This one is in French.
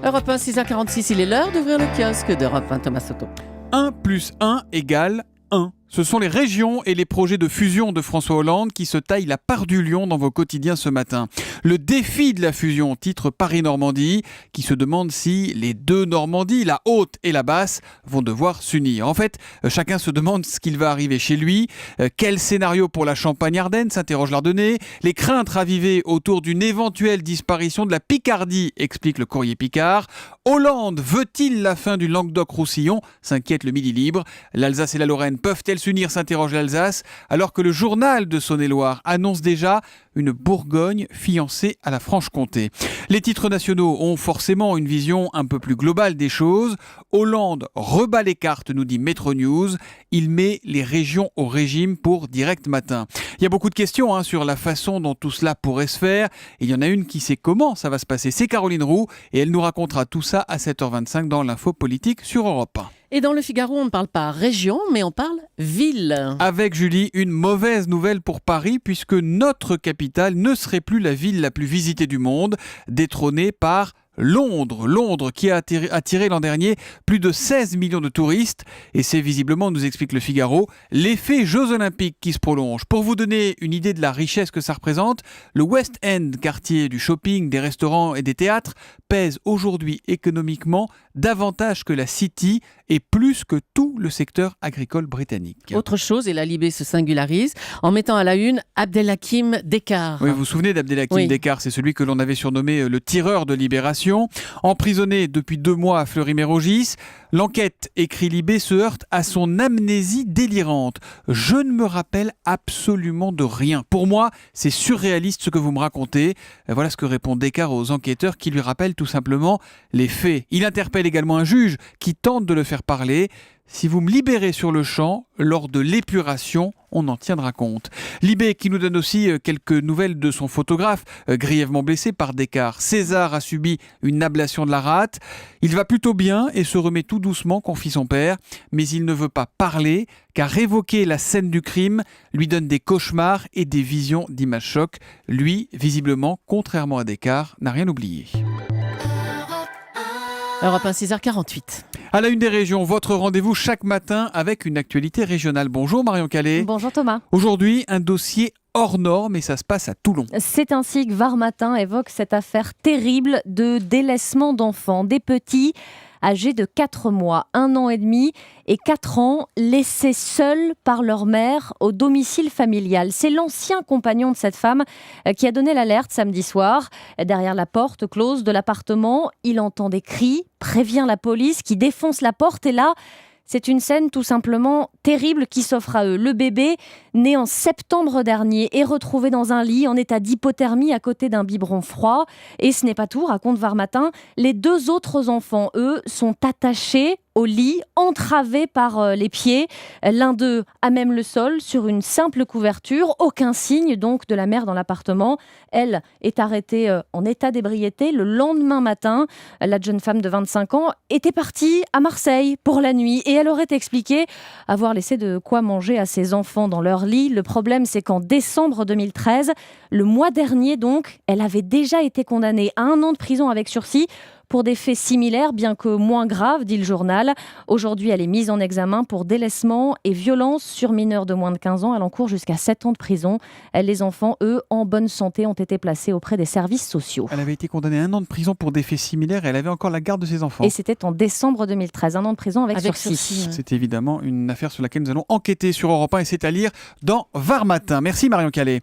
Europe 1, 6h46, il est l'heure d'ouvrir le kiosque d'Europe 1, Thomas Soto. 1 + 1 = 1. Ce sont les régions et les projets de fusion de François Hollande qui se taillent la part du lion dans vos quotidiens ce matin. Le défi de la fusion, titre Paris-Normandie, qui se demande si les deux Normandies, la haute et la basse, vont devoir s'unir. En fait, chacun se demande ce qu'il va arriver chez lui. Quel scénario pour la Champagne-Ardenne, s'interroge l'Ardennais. Les craintes ravivées autour d'une éventuelle disparition de la Picardie, explique le Courrier Picard. Hollande veut-il la fin du Languedoc-Roussillon, s'inquiète le Midi Libre. L'Alsace et la Lorraine peuvent-elles s'unir, s'interroge l'Alsace, alors que le journal de Saône-et-Loire annonce déjà une Bourgogne fiancée à la Franche-Comté. Les titres nationaux ont forcément une vision un peu plus globale des choses. Hollande rebat les cartes, nous dit Metro News. Il met les régions au régime pour Direct Matin. Il y a beaucoup de questions sur la façon dont tout cela pourrait se faire. Et il y en a une qui sait comment ça va se passer. C'est Caroline Roux et elle nous racontera tout ça à 7h25 dans l'info politique sur Europe 1. Et dans le Figaro, on ne parle pas région, mais on parle ville. Avec Julie, une mauvaise nouvelle pour Paris, puisque notre capitale ne serait plus la ville la plus visitée du monde, détrônée par Londres. Londres qui a attiré l'an dernier plus de 16 millions de touristes. Et c'est visiblement, nous explique le Figaro, l'effet Jeux Olympiques qui se prolonge. Pour vous donner une idée de la richesse que ça représente, le West End, quartier du shopping, des restaurants et des théâtres, pèse aujourd'hui économiquement davantage que la City et plus que tout le secteur agricole britannique. Autre chose, et la Libé se singularise en mettant à la une Abdelhakim Dekar. Oui, vous vous souvenez d'Abdelhakim Dekar, c'est celui que l'on avait surnommé le tireur de Libération. Emprisonné depuis 2 mois à Fleury-Mérogis, l'enquête, écrit Libé, se heurte à son amnésie délirante. Je ne me rappelle absolument de rien. Pour moi, c'est surréaliste ce que vous me racontez. Voilà ce que répond Dekar aux enquêteurs qui lui rappellent tout simplement les faits. Il interpelle également un juge qui tente de le faire parler. Si vous me libérez sur le champ, lors de l'épuration, on en tiendra compte. Libé qui nous donne aussi quelques nouvelles de son photographe, grièvement blessé par Dekar. César a subi une ablation de la rate. Il va plutôt bien et se remet tout doucement, confie son père. Mais il ne veut pas parler, car évoquer la scène du crime lui donne des cauchemars et des visions d'images chocs. Lui, visiblement, contrairement à Dekar, n'a rien oublié. Europe 1, 6h48. À la une des régions, votre rendez-vous chaque matin avec une actualité régionale. Bonjour Marion Calais. Bonjour Thomas. Aujourd'hui, un dossier hors norme et ça se passe à Toulon. C'est ainsi que Var Matin évoque cette affaire terrible de délaissement d'enfants, des petits âgés de 4 mois, 1 an et demi et 4 ans, laissés seuls par leur mère au domicile familial. C'est l'ancien compagnon de cette femme qui a donné l'alerte samedi soir. Derrière la porte close de l'appartement, il entend des cris, prévient la police qui défonce la porte et là, c'est une scène tout simplement terrible qui s'offre à eux. Le bébé, né en septembre dernier, est retrouvé dans un lit en état d'hypothermie à côté d'un biberon froid. Et ce n'est pas tout, raconte Var Matin. Les 2 autres enfants, eux, sont attachés au lit, entravés par les pieds. L'un d'eux a même le sol sur une simple couverture. Aucun signe donc de la mère dans l'appartement. Elle est arrêtée en état d'ébriété. Le lendemain matin, la jeune femme de 25 ans était partie à Marseille pour la nuit et elle aurait expliqué avoir laissé de quoi manger à ses enfants dans leur lit. Le problème, c'est qu'en décembre 2013, le mois dernier donc, elle avait déjà été condamnée à 1 an de prison avec sursis pour des faits similaires, bien que moins graves, dit le journal. Aujourd'hui, elle est mise en examen pour délaissement et violence sur mineurs de moins de 15 ans. Elle encourt jusqu'à 7 ans de prison. Les enfants, eux, en bonne santé, ont été placés auprès des services sociaux. Elle avait été condamnée à 1 an de prison pour des faits similaires et elle avait encore la garde de ses enfants. Et c'était en décembre 2013, 1 an de prison avec sursis. C'est évidemment une affaire sur laquelle nous allons enquêter sur Europe 1 et c'est à lire dans Var Matin. Merci Marion Calais.